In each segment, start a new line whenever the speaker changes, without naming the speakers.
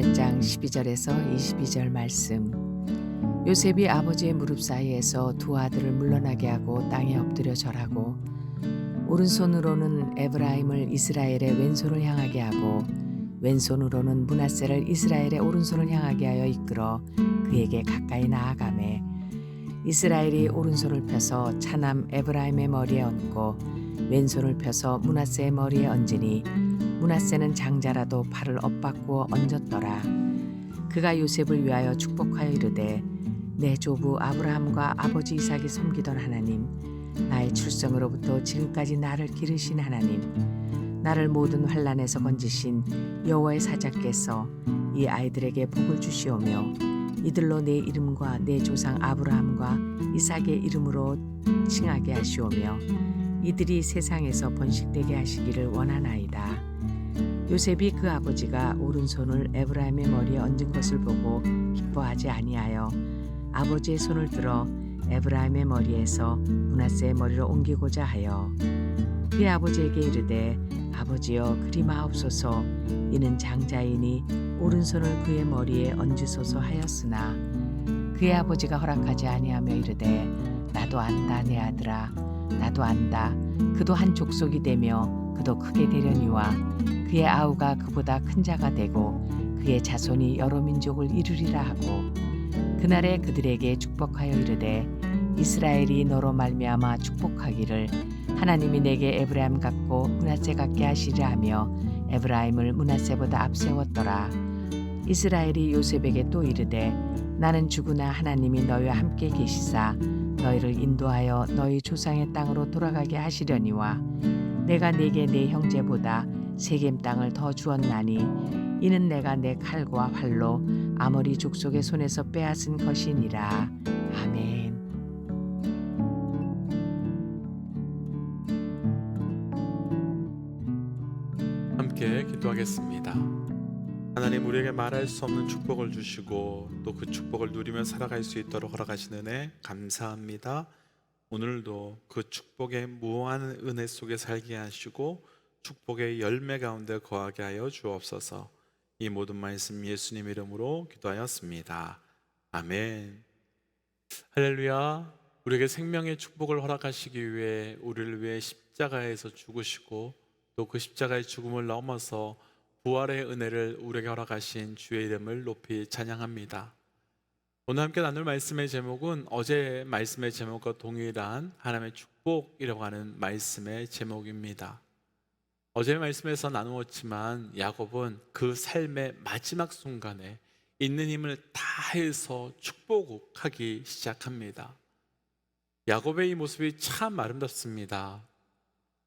28장 12절에서 22절 말씀. 요셉이 아버지의 무릎 사이에서 두 아들을 물러나게 하고 땅에 엎드려 절하고 오른손으로는 에브라임을 이스라엘의 왼손을 향하게 하고 왼손으로는 므낫세를 이스라엘의 오른손을 향하게 하여 이끌어 그에게 가까이 나아가매 이스라엘이 오른손을 펴서 차남 에브라임의 머리에 얹고 왼손을 펴서 므낫세의 머리에 얹으니 므낫세는 장자라도 팔을 엇바꾸어 얹었더라. 그가 요셉을 위하여 축복하여 이르되 내 조부 아브라함과 아버지 이삭이 섬기던 하나님, 나의 출생으로부터 지금까지 나를 기르신 하나님, 나를 모든 환난에서 건지신 여호와의 사자께서 이 아이들에게 복을 주시오며 이들로 내 이름과 내 조상 아브라함과 이삭의 이름으로 칭하게 하시오며 이들이 세상에서 번식되게 하시기를 원하나이다. 요셉이 그 아버지가 오른손을 에브라임의 머리에 얹은 것을 보고 기뻐하지 아니하여 아버지의 손을 들어 에브라임의 머리에서 므낫세의 머리로 옮기고자 하여 그의 아버지에게 이르되 아버지여 그리 마옵소서 이는 장자이니 오른손을 그의 머리에 얹으소서 하였으나 그의 아버지가 허락하지 아니하며 이르되 나도 안다 내 아들아 나도 안다 그도 한 족속이 되며 그도 크게 되려니와 그의 아우가 그보다 큰 자가 되고 그의 자손이 여러 민족을 이루리라 하고 그날에 그들에게 축복하여 이르되 이스라엘이 너로 말미암아 축복하기를 하나님이 내게 에브라임 같고 므낫세 같게 하시리라 하며 에브라임을 므낫세보다 앞세웠더라. 이스라엘이 요셉에게 또 이르되 나는 죽으나 하나님이 너희와 함께 계시사 너희를 인도하여 너희 조상의 땅으로 돌아가게 하시려니와 내가 네게 네 형제보다 세겜 땅을 더 주었나니 이는 내가 내 칼과 활로 아모리 족속의 손에서 빼앗은 것이니라. 아멘.
함께 기도하겠습니다. 하나님, 우리에게 말할 수 없는 축복을 주시고 또 그 축복을 누리며 살아갈 수 있도록 허락하신 은혜 감사합니다. 오늘도 그 축복의 무한한 은혜 속에 살게 하시고 축복의 열매 가운데 거하게 하여 주옵소서. 이 모든 말씀 예수님 이름으로 기도하였습니다. 아멘. 할렐루야. 우리에게 생명의 축복을 허락하시기 위해 우리를 위해 십자가에서 죽으시고 또 그 십자가의 죽음을 넘어서 부활의 은혜를 우리에게 허락하신 주의 이름을 높이 찬양합니다. 오늘 함께 나눌 말씀의 제목은 어제 말씀의 제목과 동일한 하나님의 축복이라고 하는 말씀의 제목입니다. 어제 말씀에서 나누었지만 야곱은 그 삶의 마지막 순간에 있는 힘을 다해서 축복하기 시작합니다. 야곱의 이 모습이 참 아름답습니다.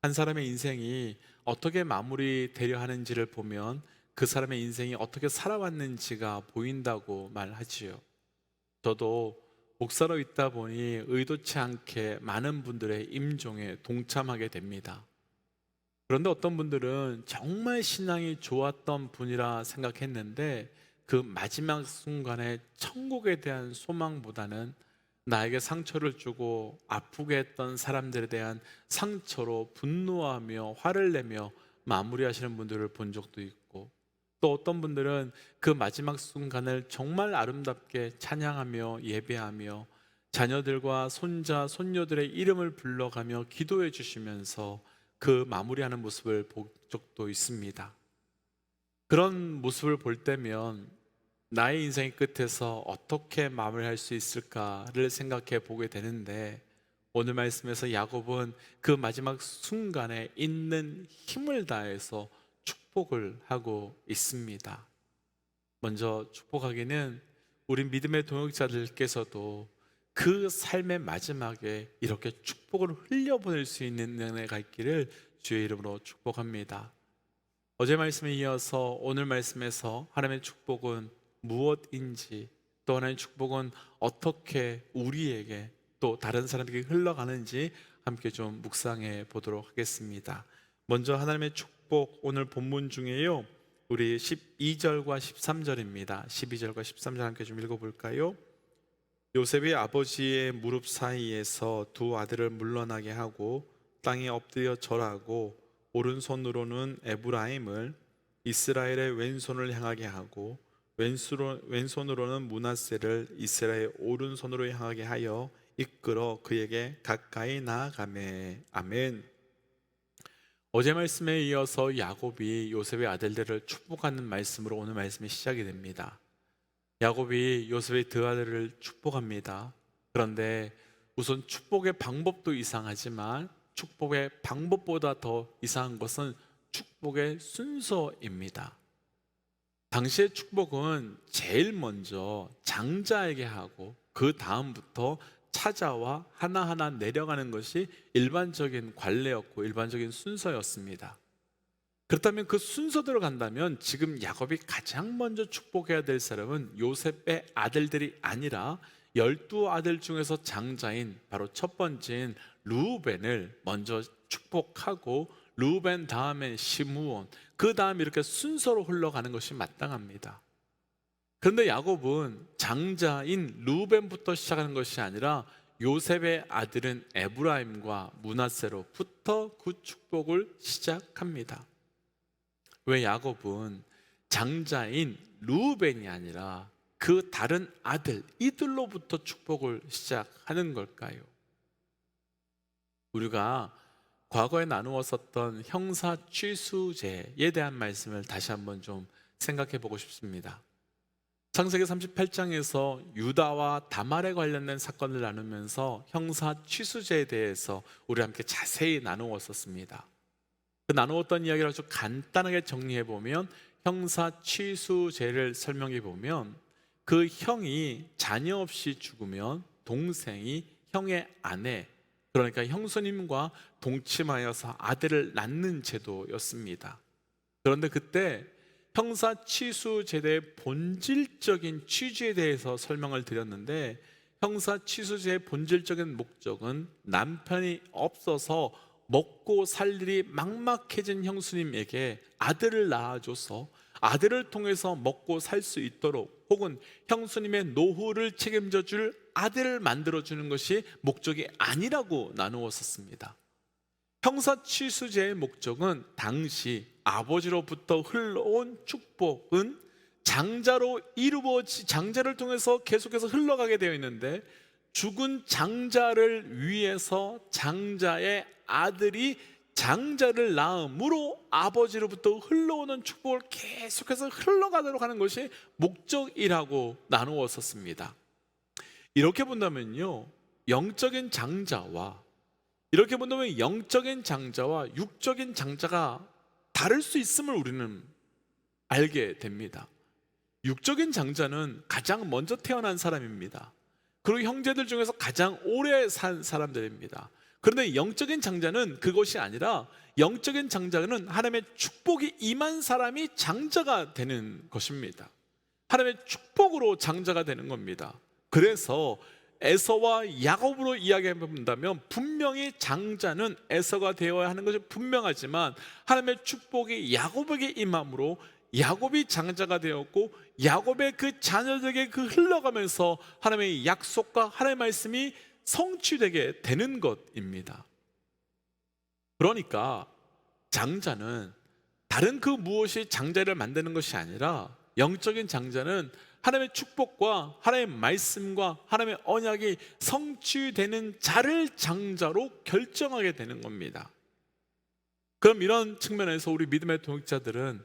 한 사람의 인생이 어떻게 마무리되려 하는지를 보면 그 사람의 인생이 어떻게 살아왔는지가 보인다고 말하지요. 저도 목사로 있다 보니 의도치 않게 많은 분들의 임종에 동참하게 됩니다. 그런데 어떤 분들은 정말 신앙이 좋았던 분이라 생각했는데 그 마지막 순간에 천국에 대한 소망보다는 나에게 상처를 주고 아프게 했던 사람들에 대한 상처로 분노하며 화를 내며 마무리하시는 분들을 본 적도 있고, 또 어떤 분들은 그 마지막 순간을 정말 아름답게 찬양하며 예배하며 자녀들과 손자, 손녀들의 이름을 불러가며 기도해 주시면서 그 마무리하는 모습을 본 적도 있습니다. 그런 모습을 볼 때면 나의 인생의 끝에서 어떻게 마무리할 수 있을까를 생각해 보게 되는데, 오늘 말씀에서 야곱은 그 마지막 순간에 있는 힘을 다해서 축복을 하고 있습니다. 먼저 축복하기는 우리 믿음의 동역자들께서도 그 삶의 마지막에 이렇게 축복을 흘려보낼 수 있는 은혜가 있기를 주의 이름으로 축복합니다. 어제 말씀에 이어서 오늘 말씀에서 하나님의 축복은 무엇인지, 또 하나님의 축복은 어떻게 우리에게 또 다른 사람에게 흘러가는지 함께 좀 묵상해 보도록 하겠습니다. 먼저 하나님의 축복, 오늘 본문 중에요, 우리 12절과 13절입니다 12절과 13절 함께 좀 읽어볼까요? 요셉이 아버지의 무릎 사이에서 두 아들을 물러나게 하고 땅에 엎드려 절하고 오른손으로는 에브라임을 이스라엘의 왼손을 향하게 하고 왼손으로는 므낫세를 이스라엘 오른손으로 향하게 하여 이끌어 그에게 가까이 나아가매. 아멘. 어제 말씀에 이어서 야곱이 요셉의 아들들을 축복하는 말씀으로 오늘 말씀이 시작이 됩니다. 야곱이 요셉의 두 아들을 축복합니다. 그런데 우선 축복의 방법도 이상하지만 축복의 방법보다 더 이상한 것은 축복의 순서입니다. 당시의 축복은 제일 먼저 장자에게 하고 그 다음부터 찾아와 하나하나 내려가는 것이 일반적인 관례였고 일반적인 순서였습니다. 그렇다면 그 순서대로 간다면 지금 야곱이 가장 먼저 축복해야 될 사람은 요셉의 아들들이 아니라 12아들 중에서 장자인 바로 첫 번째인 르우벤을 먼저 축복하고 르우벤 다음에 시므온, 그 다음 이렇게 순서로 흘러가는 것이 마땅합니다. 그런데 야곱은 장자인 르우벤부터 시작하는 것이 아니라 요셉의 아들은 에브라임과 므낫세로부터 그 축복을 시작합니다. 왜 야곱은 장자인 르우벤이 아니라 그 다른 아들 이들로부터 축복을 시작하는 걸까요? 우리가 과거에 나누었었던 형사 취수제에 대한 말씀을 다시 한번 좀 생각해 보고 싶습니다. 창세기 38장에서 유다와 다말에 관련된 사건을 나누면서 형사 취수제에 대해서 우리 함께 자세히 나누었었습니다. 그 나누었던 이야기를 아주 간단하게 정리해 보면 형사 취수제를 설명해 보면 그 형이 자녀 없이 죽으면 동생이 형의 아내, 그러니까 형수님과 동침하여서 아들을 낳는 제도였습니다. 그런데 그때 형사 취수 제도의 본질적인 취지에 대해서 설명을 드렸는데, 형사 취수제의 본질적인 목적은 남편이 없어서 먹고 살 일이 막막해진 형수님에게 아들을 낳아줘서 아들을 통해서 먹고 살 수 있도록, 혹은 형수님의 노후를 책임져 줄 아들을 만들어주는 것이 목적이 아니라고 나누었었습니다. 형사 취수제의 목적은 당시 아버지로부터 흘러온 축복은 장자를 통해서 계속해서 흘러가게 되어 있는데, 죽은 장자를 위해서 장자의 아들이 장자를 낳음으로 아버지로부터 흘러오는 축복을 계속해서 흘러가도록 하는 것이 목적이라고 나누었었습니다. 이렇게 본다면요, 영적인 장자와 육적인 장자가 다를 수 있음을 우리는 알게 됩니다. 육적인 장자는 가장 먼저 태어난 사람입니다. 그리고 형제들 중에서 가장 오래 산 사람들입니다. 그런데 영적인 장자는 그것이 아니라, 영적인 장자는 하나님의 축복이 임한 사람이 장자가 되는 것입니다. 하나님의 축복으로 장자가 되는 겁니다. 그래서 에서와 야곱으로 이야기해 본다면 분명히 장자는 에서가 되어야 하는 것이 분명하지만, 하나님의 축복이 야곱에게 임함으로 야곱이 장자가 되었고, 야곱의 그 자녀들에게 그 흘러가면서 하나님의 약속과 하나님의 말씀이 성취되게 되는 것입니다. 그러니까 장자는 다른 그 무엇이 장자를 만드는 것이 아니라, 영적인 장자는 하나님의 축복과 하나님의 말씀과 하나님의 언약이 성취되는 자를 장자로 결정하게 되는 겁니다. 그럼 이런 측면에서 우리 믿음의 동역자들은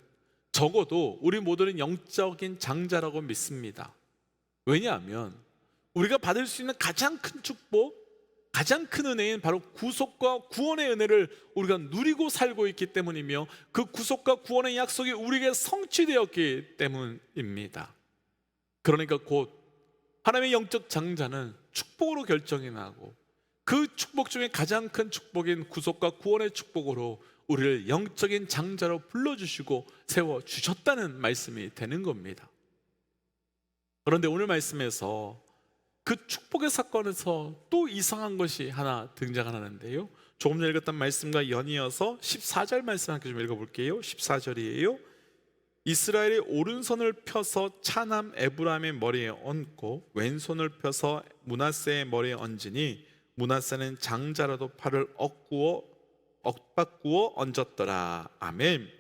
적어도 우리 모두는 영적인 장자라고 믿습니다. 왜냐하면 우리가 받을 수 있는 가장 큰 축복, 가장 큰 은혜인 바로 구속과 구원의 은혜를 우리가 누리고 살고 있기 때문이며, 그 구속과 구원의 약속이 우리에게 성취되었기 때문입니다. 그러니까 곧 하나님의 영적 장자는 축복으로 결정이 나고, 그 축복 중에 가장 큰 축복인 구속과 구원의 축복으로 우리를 영적인 장자로 불러주시고 세워주셨다는 말씀이 되는 겁니다. 그런데 오늘 말씀에서 그 축복의 사건에서 또 이상한 것이 하나 등장하는데요, 조금 전에 읽었던 말씀과 연이어서 14절 말씀 함께 좀 읽어볼게요. 14절이에요. 이스라엘이 오른손을 펴서 차남 에브라임의 머리에 얹고 왼손을 펴서 므낫세의 머리에 얹으니 므낫세는 장자라도 팔을 엇바꾸어 얹었더라. 아멘.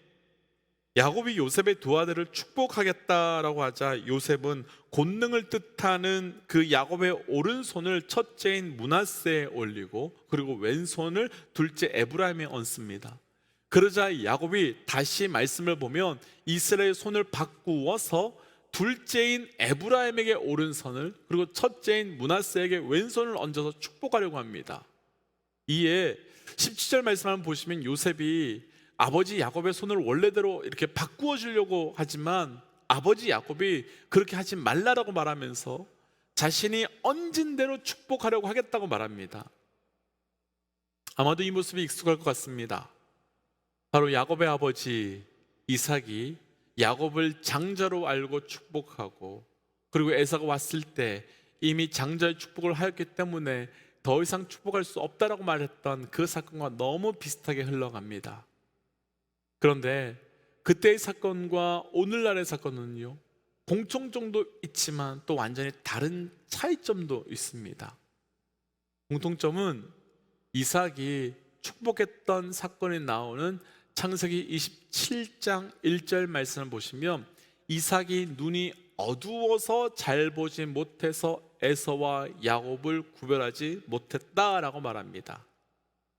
야곱이 요셉의 두 아들을 축복하겠다라고 하자 요셉은 권능을 뜻하는 그 야곱의 오른손을 첫째인 므낫세에 올리고 그리고 왼손을 둘째 에브라임에 얹습니다. 그러자 야곱이 다시 말씀을 보면 이스라엘 손을 바꾸어서 둘째인 에브라임에게 오른손을 그리고 첫째인 므낫세에게 왼손을 얹어서 축복하려고 합니다. 이에 17절 말씀을 보시면 요셉이 아버지 야곱의 손을 원래대로 이렇게 바꾸어 주려고 하지만 아버지 야곱이 그렇게 하지 말라라고 말하면서 자신이 얹은 대로 축복하려고 하겠다고 말합니다. 아마도 이 모습이 익숙할 것 같습니다. 바로 야곱의 아버지 이삭이 야곱을 장자로 알고 축복하고 그리고 에사가 왔을 때 이미 장자의 축복을 하였기 때문에 더 이상 축복할 수 없다라고 말했던 그 사건과 너무 비슷하게 흘러갑니다. 그런데 그때의 사건과 오늘날의 사건은요, 공통점도 있지만 또 완전히 다른 차이점도 있습니다. 공통점은 이삭이 축복했던 사건이 나오는 창세기 27장 1절 말씀을 보시면 이삭이 눈이 어두워서 잘 보지 못해서 에서와 야곱을 구별하지 못했다라고 말합니다.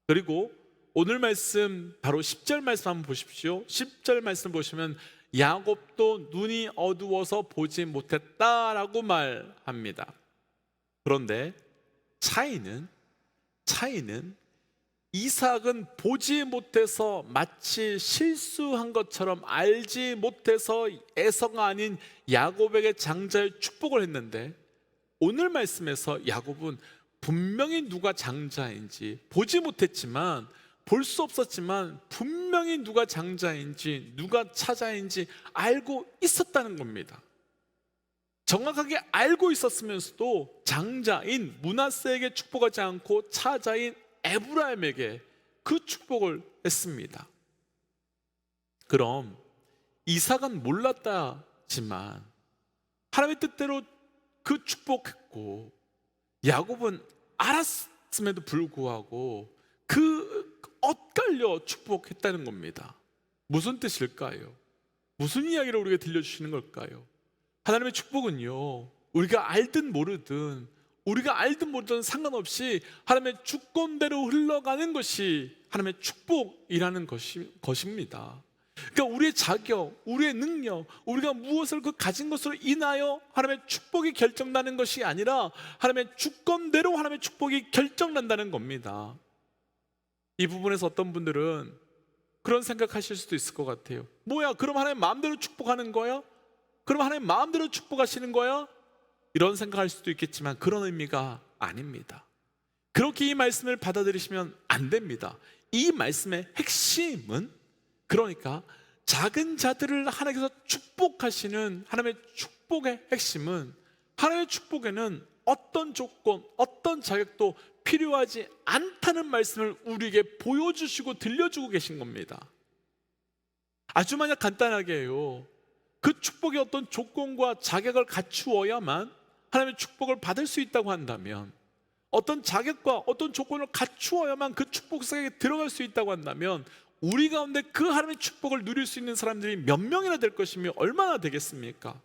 그리고 오늘 말씀 바로 10절 말씀 한번 보십시오. 10절 말씀 보시면 야곱도 눈이 어두워서 보지 못했다라고 말합니다. 그런데 차이는 이삭은 보지 못해서 마치 실수한 것처럼 알지 못해서 에서가 아닌 야곱에게 장자의 축복을 했는데 오늘 말씀에서 야곱은 분명히 누가 장자인지 보지 못했지만 볼 수 없었지만 분명히 누가 장자인지 누가 차자인지 알고 있었다는 겁니다. 정확하게 알고 있었으면서도 장자인 므낫세에게 축복하지 않고 차자인 에브라임에게 그 축복을 했습니다. 그럼 이삭은 몰랐다지만 하나님의 뜻대로 그 축복했고 야곱은 알았음에도 불구하고 그 엇갈려 축복했다는 겁니다. 무슨 뜻일까요? 무슨 이야기를 우리에게 들려주시는 걸까요? 하나님의 축복은요, 우리가 알든 모르든 상관없이 하나님의 주권대로 흘러가는 것이 하나님의 축복이라는 것입니다. 그러니까 우리의 자격, 우리의 능력, 우리가 무엇을 그 가진 것으로 인하여 하나님의 축복이 결정나는 것이 아니라 하나님의 주권대로 하나님의 축복이 결정난다는 겁니다. 이 부분에서 어떤 분들은 그런 생각하실 수도 있을 것 같아요. 뭐야, 그럼 하나님 마음대로 축복하는 거야? 그럼 하나님 마음대로 축복하시는 거야? 이런 생각할 수도 있겠지만 그런 의미가 아닙니다. 그렇게 이 말씀을 받아들이시면 안 됩니다. 이 말씀의 핵심은 그러니까 작은 자들을 하나님께서 축복하시는 하나님의 축복의 핵심은 하나님의 축복에는 어떤 조건, 어떤 자격도 필요하지 않다는 말씀을 우리에게 보여주시고 들려주고 계신 겁니다. 아주 만약 간단하게요, 그 축복의 어떤 조건과 자격을 갖추어야만 하나님의 축복을 받을 수 있다고 한다면, 어떤 자격과 어떤 조건을 갖추어야만 그 축복 속에 들어갈 수 있다고 한다면 우리 가운데 그 하나님의 축복을 누릴 수 있는 사람들이 몇 명이나 될 것이며 얼마나 되겠습니까?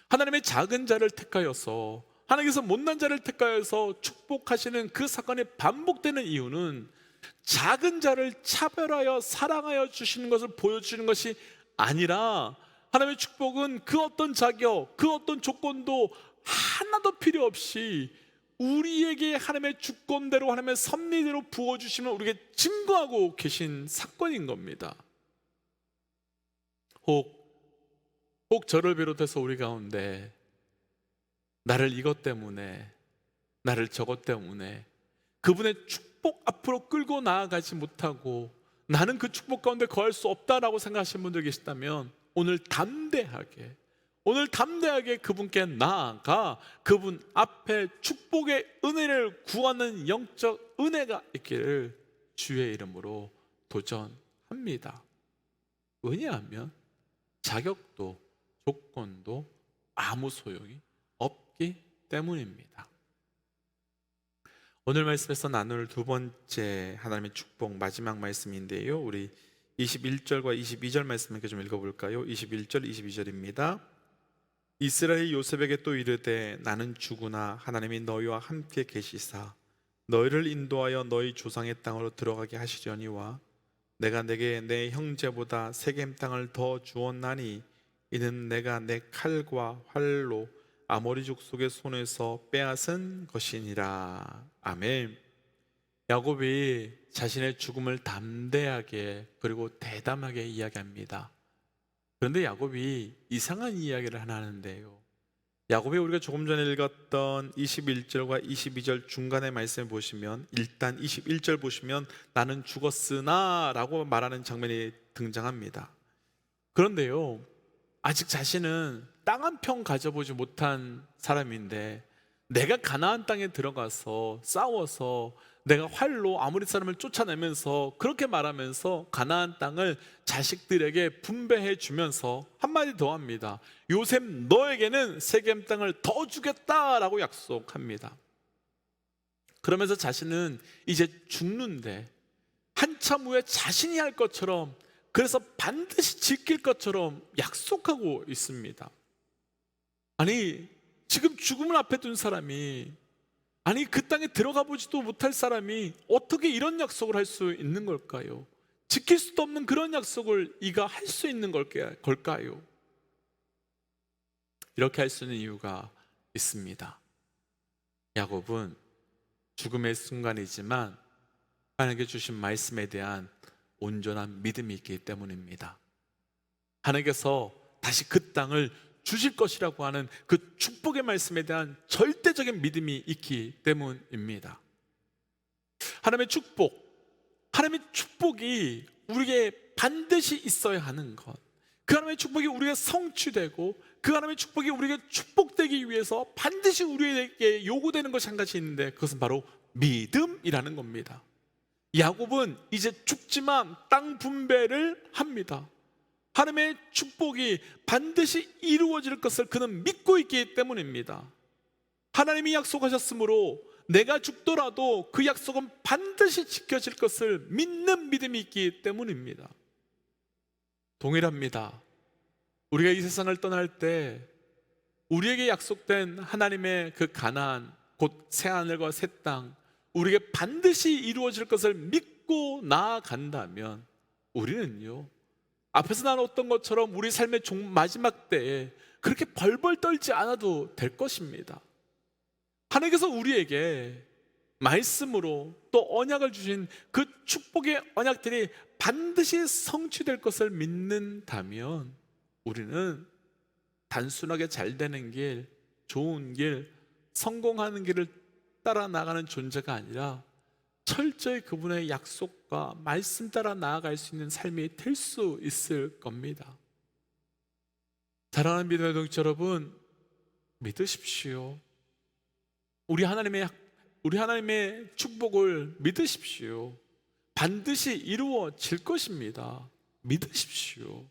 하나님의 작은 자를 택하여서, 하나님께서 못난 자를 택하여서 축복하시는 그 사건이 반복되는 이유는 작은 자를 차별하여 사랑하여 주시는 것을 보여주는 것이 아니라, 하나님의 축복은 그 어떤 자격, 그 어떤 조건도 하나도 필요 없이 우리에게 하나님의 주권대로, 하나님의 섭리대로 부어주시면 우리에게 증거하고 계신 사건인 겁니다. 혹 저를 비롯해서 우리 가운데 나를 이것 때문에, 나를 저것 때문에 그분의 축복 앞으로 끌고 나아가지 못하고 나는 그 축복 가운데 거할 수 없다라고 생각하시는 분들 계시다면 오늘 담대하게 그분께 나아가 그분 앞에 축복의 은혜를 구하는 영적 은혜가 있기를 주의 이름으로 도전합니다. 왜냐하면 자격도 조건도 아무 소용이 없기 때문입니다. 오늘 말씀에서 나눌 두 번째 하나님의 축복, 마지막 말씀인데요, 우리 21절과 22절 말씀 함께 좀 읽어볼까요? 21절, 22절입니다. 이스라엘이 요셉에게 또 이르되 나는 주구나 하나님이 너희와 함께 계시사 너희를 인도하여 너희 조상의 땅으로 들어가게 하시려니와 내가 내게 내 형제보다 세겜 땅을 더 주었나니 이는 내가 내 칼과 활로 아모리 족속의 손에서 빼앗은 것이니라. 아멘. 야곱이 자신의 죽음을 담대하게 그리고 대담하게 이야기합니다. 그런데 야곱이 이상한 이야기를 하나 하는데요, 야곱이 우리가 조금 전에 읽었던 21절과 22절 중간의 말씀을 보시면, 일단 21절 보시면 나는 죽었으나 라고 말하는 장면이 등장합니다. 그런데요, 아직 자신은 땅 한 평 가져보지 못한 사람인데 내가 가나안 땅에 들어가서 싸워서 내가 활로 아모리 사람을 쫓아내면서 그렇게 말하면서 가나안 땅을 자식들에게 분배해 주면서 한마디 더 합니다. 요셉 너에게는 세겜 땅을 더 주겠다라고 약속합니다. 그러면서 자신은 이제 죽는데 한참 후에 자신이 할 것처럼, 그래서 반드시 지킬 것처럼 약속하고 있습니다. 아니, 지금 죽음을 앞에 둔 사람이, 아니 그 땅에 들어가 보지도 못할 사람이 어떻게 이런 약속을 할 수 있는 걸까요? 지킬 수도 없는 그런 약속을 이가 할 수 있는 걸까요? 이렇게 할 수 있는 이유가 있습니다. 야곱은 죽음의 순간이지만 하나님께 주신 말씀에 대한 온전한 믿음이 있기 때문입니다. 하나님께서 다시 그 땅을 주실 것이라고 하는 그 축복의 말씀에 대한 절대적인 믿음이 있기 때문입니다. 하나님의 축복이 우리에게 반드시 있어야 하는 것, 그 하나님의 축복이 우리에게 성취되고 그 하나님의 축복이 우리에게 축복되기 위해서 반드시 우리에게 요구되는 것이 한 가지 있는데, 그것은 바로 믿음이라는 겁니다. 야곱은 이제 죽지만 땅 분배를 합니다. 하나님의 축복이 반드시 이루어질 것을 그는 믿고 있기 때문입니다. 하나님이 약속하셨으므로 내가 죽더라도 그 약속은 반드시 지켜질 것을 믿는 믿음이 있기 때문입니다. 동일합니다. 우리가 이 세상을 떠날 때 우리에게 약속된 하나님의 그 가나안, 곧 새하늘과 새 땅, 우리에게 반드시 이루어질 것을 믿고 나아간다면 우리는요, 앞에서 나눴던 것처럼 우리 삶의 마지막 때에 그렇게 벌벌 떨지 않아도 될 것입니다. 하나님께서 우리에게 말씀으로 또 언약을 주신 그 축복의 언약들이 반드시 성취될 것을 믿는다면 우리는 단순하게 잘 되는 길, 좋은 길, 성공하는 길을 따라 나가는 존재가 아니라 철저히 그분의 약속과 말씀 따라 나아갈 수 있는 삶이 될 수 있을 겁니다. 사랑하는 믿음의 동지 여러분, 믿으십시오. 우리 하나님의 축복을 믿으십시오. 반드시 이루어질 것입니다. 믿으십시오.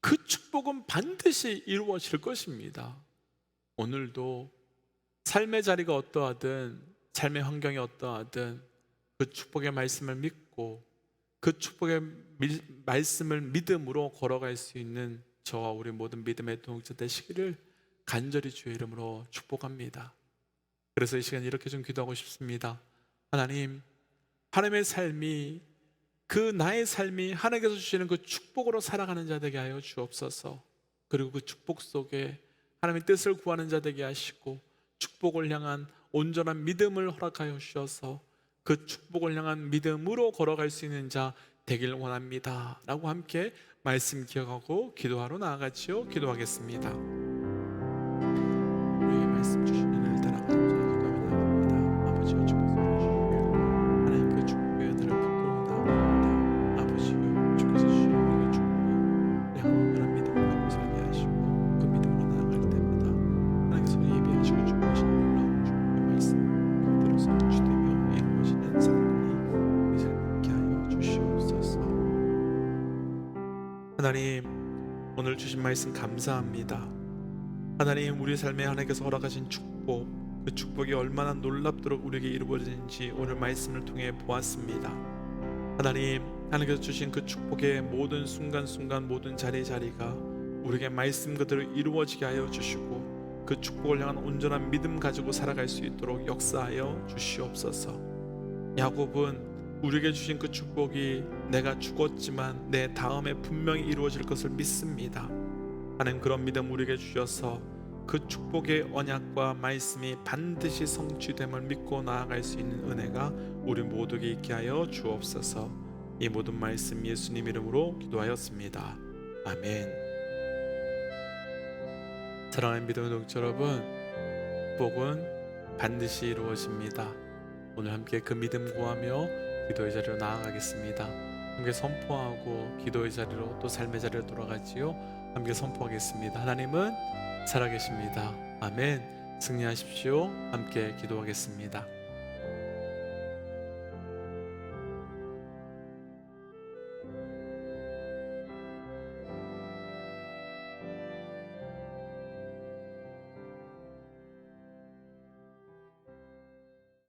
그 축복은 반드시 이루어질 것입니다. 오늘도 삶의 자리가 어떠하든, 삶의 환경이 어떠하든 그 축복의 말씀을 믿고 그 축복의 말씀을 믿음으로 걸어갈 수 있는 저와 우리 모든 믿음의 동역자 되시기를 간절히 주의 이름으로 축복합니다. 그래서 이 시간 이렇게 좀 기도하고 싶습니다. 하나님, 하나님의 삶이, 그 나의 삶이 하나님께서 주시는 그 축복으로 살아가는 자 되게 하여 주옵소서. 그리고 그 축복 속에 하나님의 뜻을 구하는 자 되게 하시고 축복을 향한 온전한 믿음을 허락하여 주셔서 그 축복을 향한 믿음으로 걸어갈 수 있는 자 되길 원합니다 라고 함께 말씀 기억하고 기도하러 나아가지요. 기도하겠습니다. 우리에게 말씀 주시는 은혜를 따라가는 자가 기도하며 나갑니다. 아버지여, 주께서 주시길 하나님 그 축복의 은혜를 붙들어 나갑니다. 아버지여, 주께서 주시는 우리에게 축복을 영원한 믿음을 갖고 살게 하시고 그 믿음으로 나아갈 때마다 하나님께서 예비하시고 준비하신 놀라운 축복의 말씀 그대로 성취되며 이루어지는 삶이 우리 삶에 있게 하여 주시옵소서. 하나님, 오늘 주신 말씀 감사합니다. 하나님, 우리 삶에 하나님께서 허락하신 축복, 그 축복이 얼마나 놀랍도록 우리에게 이루어지는지 오늘 말씀을 통해 보았습니다. 하나님, 하나님께서 주신 그 축복의 모든 순간순간 모든 자리자리가 우리에게 말씀 그대로 이루어지게 하여 주시고 그 축복을 향한 온전한 믿음 가지고 살아갈 수 있도록 역사하여 주시옵소서. 야곱은 우리에게 주신 그 축복이 내가 죽었지만 내 다음에 분명히 이루어질 것을 믿습니다. 하나님, 그런 믿음 우리에게 주셔서 그 축복의 언약과 말씀이 반드시 성취됨을 믿고 나아갈 수 있는 은혜가 우리 모두에게 있게 하여 주옵소서. 이 모든 말씀 예수님 이름으로 기도하였습니다. 아멘. 사랑하는 믿음의 동지 여러분, 복은 반드시 이루어집니다. 오늘 함께 그 믿음 구하며 기도의 자리로 나아가겠습니다. 함께 선포하고 기도의 자리로 또 삶의 자리로 돌아가지요. 함께 선포하겠습니다. 하나님은 살아계십니다. 아멘. 승리하십시오. 함께 기도하겠습니다.